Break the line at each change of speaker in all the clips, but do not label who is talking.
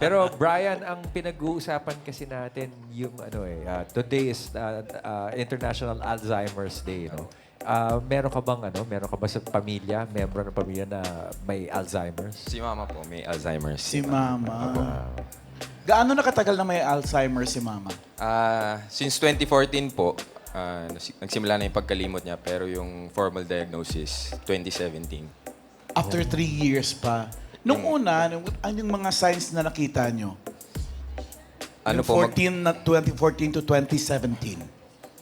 Pero Brian, ang pinag-uusapan kasi natin yung today is International Alzheimer's Day, no? Meron ka bang meron ka ba sa pamilya, membro ng pamilya na may Alzheimer's?
Si mama po, may Alzheimer's.
Si Mama.
Ah,
Gaano nakatagal na may Alzheimer si Mama?
Since 2014 po, nagsimula na yung pagkalimot niya, pero yung formal diagnosis, 2017.
After 3 years pa. Nung una, anong mga signs na nakita nyo?
Ano
Yung
po,
2014 to 2017.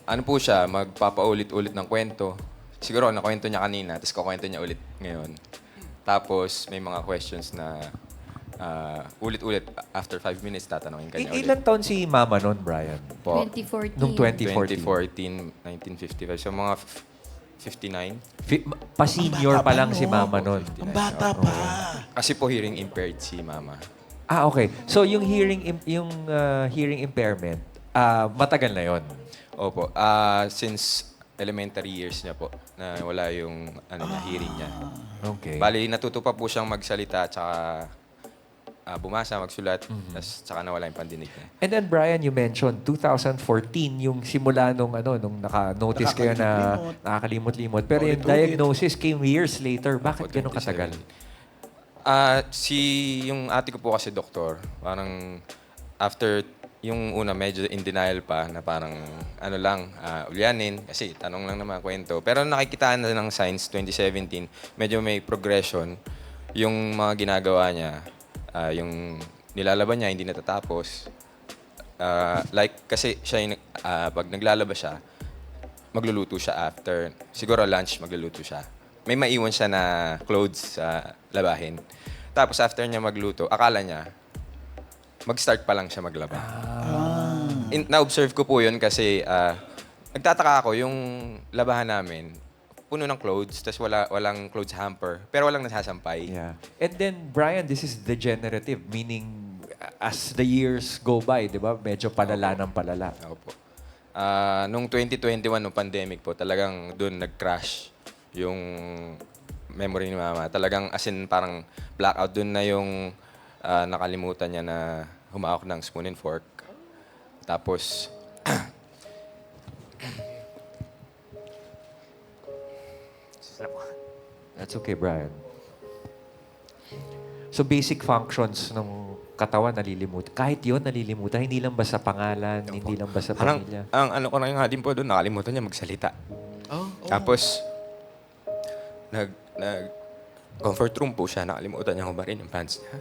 ano po siya, magpapaulit-ulit ng kwento. Siguro, nakwento niya kanina, tapos kukwento niya ulit ngayon. Tapos, may mga questions na ulit-ulit. After 5 minutes, tatanungin ka niya ulit.
ilan taon si Mama noon, Brian?
Po,
2014.
Nung 2014.
2014, 1955. So, mga 59.
Pa-senior
Ang bata
pa
pa,
lang si
no?
Mama noon.
Ang bata pa.
Kasi po, hearing impaired si mama.
Ah, okay. So yung hearing impairment, matagal na 'yon.
Opo. Since elementary years niya po, na wala yung hearing niya.
Okay.
Bali, natuto pa po siyang magsalita at saka bumasa, magsulat, tas saka nawala yung pandinig niya.
And then Brian, you mentioned 2014 yung simula nung naka-notice kayo na nakakalimot-limot. Pero yung
Ulit-ulit.
diagnosis came years later. Bakit
Opo,
ganun katagal?
2017. Yung ate ko po kasi doktor, parang after yung una medyo in denial pa na parang ulyanin kasi tanong lang naman kwento. Pero nakikitaan na ng signs 2017, medyo may progression yung mga ginagawa niya. Yung nilalaban niya hindi natatapos. Like kasi siya yung, pag naglalaba siya, magluluto siya after. Siguro lunch magluluto siya. May maiwan siya na clothes sa labahin. Tapos after niya magluto, akala niya mag-start pa lang siya maglaba. Na-observe ko po yun kasi nagtataka ako yung labahan namin, puno ng clothes, tapos walang clothes hamper, pero walang nasasampay.
Yeah. And then, Brian, this is degenerative, meaning as the years go by, di ba? Medyo palala ng palala.
Opo. Nung 2021, nung pandemic po, talagang doon nag-crash yung memory ni mama. Talagang as in parang blackout. Doon na yung nakalimutan niya na humawak ng spoon and fork. Tapos,
That's okay, Brian. So basic functions ng katawan nalilimutan. Kahit yun nalilimutan, hindi lang ba sa pangalan, hindi lang ba sa
parang
pamilya.
ang ano ko na nga din po doon, nakalimutan niya magsalita. Tapos, comfort room po siya, nakalimutan niya hubarin yung pants niya.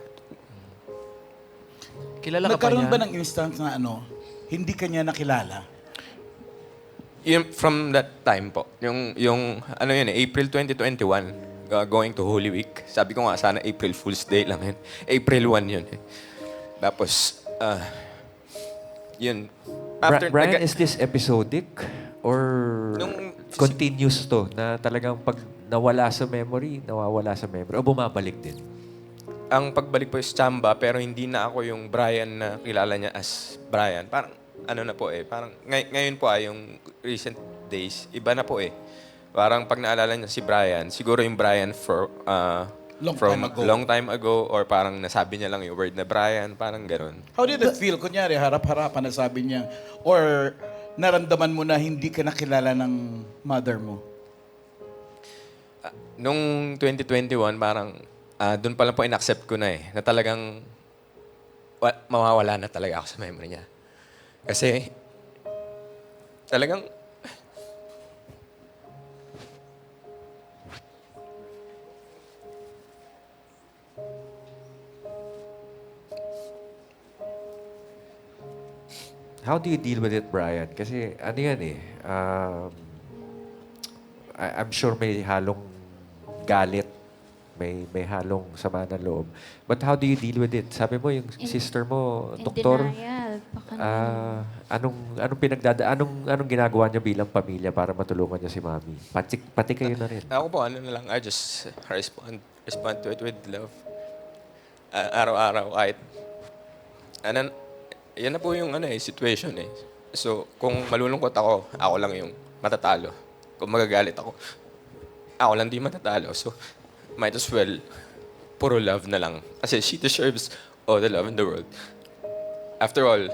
Kilala ka pa
Nagkaroon
niya?
ba ng instance na hindi kanya nakilala?
From that time po, yung April 2021, going to Holy Week. Sabi ko nga, sana April Fool's Day lang yun. April 1 yun. Tapos, yun.
Brian, is this episodic? Or
Nung-
continuous to? Na talagang pag nawala sa memory, nawawala sa memory? O bumabalik din?
Ang pagbalik po is Chamba, pero hindi na ako yung Brian na kilala niya as Brian. Parang, na po parang ngayon po yung recent days, iba na po Parang pag naalala niya si Brian, siguro yung Brian long time ago or parang nasabi niya lang yung word na Brian, parang gano'n.
How did it feel? Kunyari, harap-harapan na sabi niya. Or naramdaman mo na hindi ka nakilala ng mother mo?
Nung 2021, parang doon pa lang po in-accept ko na na talagang mawawala na talaga ako sa memory niya. Kasi talagang
How do you deal with it, Brian? Kasi ano yan I'm sure may halong galit, may halong sama ng loob. But how do you deal with it? Sabi mo, yung sister mo,
In
doktor,
denial. Baka naman.
Ah,
anong ginagawa niyo bilang pamilya para matulungan niyo si Mami? Pati kayo na rin.
ako po, I just respond to it with love. Araw-araw, kahit yan na po yung situation So, kung malulungkot ako lang yung matatalo. Kung magagalit ako lang di matatalo. So, might as well, puro love na lang. Kasi she deserves all the love in the world. After all,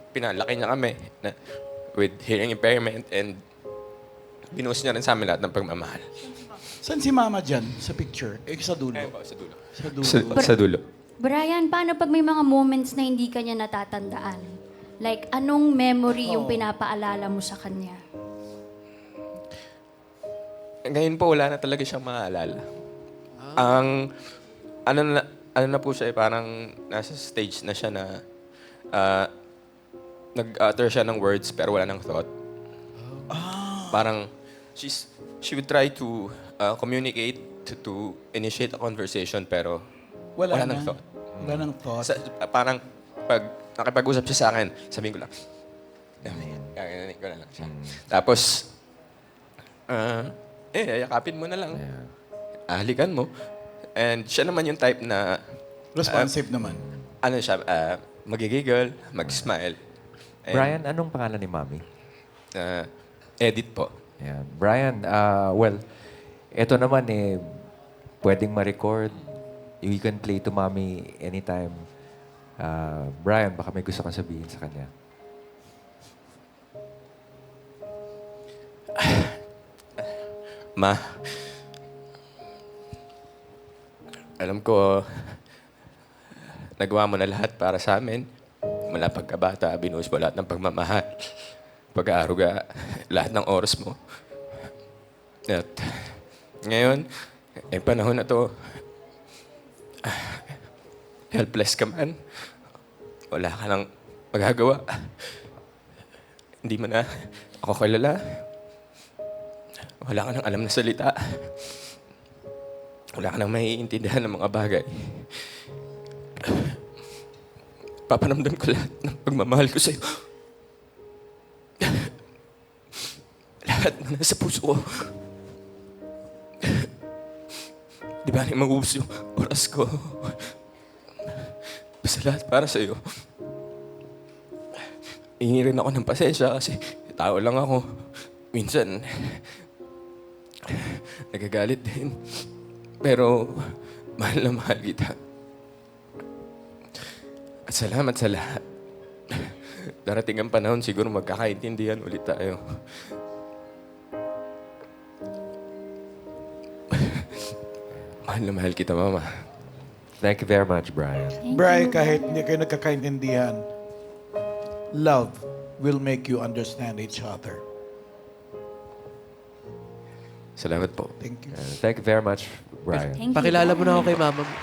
pinalaki niya kami with hearing impairment and binuhos niya rin sa amin lahat ng pagmamahal.
Saan si mama dyan sa picture? Sa dulo.
Ayun po, sa dulo.
Sa dulo.
Sa dulo.
Brian, paano pag may mga moments na hindi ka niya natatandaan? Like, anong memory yung pinapaalala mo sa kanya?
Ngayon po, wala na talaga siyang maaalala. Ang, ano na po siya, parang nasa stage na siya na nag-utter siya ng words pero wala nang thought. Parang, she would try to communicate, to initiate a conversation pero wala
na.
nang thought.
Wala nang thought.
Parang, pag nakipag-usap siya sa akin, sabihin ko lang, kakainin ko na lang siya. Tapos, yakapin mo na lang. Halikan mo. And siya naman yung type na,
Responsive naman.
ano siya, magigiggle, mag-smile. And,
Brian, anong pangalan ni Mami?
edit po.
Ayan. Brian, well, eto naman pwedeng ma-record. You can play to Mami anytime. Brian, baka may gusto kang sabihin sa kanya.
Ma, alam ko, nagawa mo na lahat para sa amin. Mula pagkabata, binuhos mo lahat ng pagmamahal, pag-aaruga, lahat ng oras mo. At ngayon, panahon na to, helpless ka man. Wala ka nang magagawa. Hindi mo na ako kilala. Wala ka nang alam na salita. Wala ka nang maiintindihan ng mga bagay. Papanamdam ko lahat ng pagmamahal ko sa'yo. Lahat na nasa puso ko. Di ba nang mag-ubos yung oras ko? Basta lahat para sa'yo. Hingi rin ako ng pasensya kasi tao lang ako. Minsan, nagagalit din. Pero, mahal na mahal kita. At salamat sa lahat. Darating ang panahon, siguro magkakaintindihan ulit tayo. Mahal na mahal kita, Mama.
Thank you very much, Brian.
Brian, kahit hindi kayo nagkakaintindihan, love will make you understand each other.
Salamat po.
Thank you.
Thank you very much, Brian.
Thank you,
Pakilala mo na ako
Brian.
kay mama mo.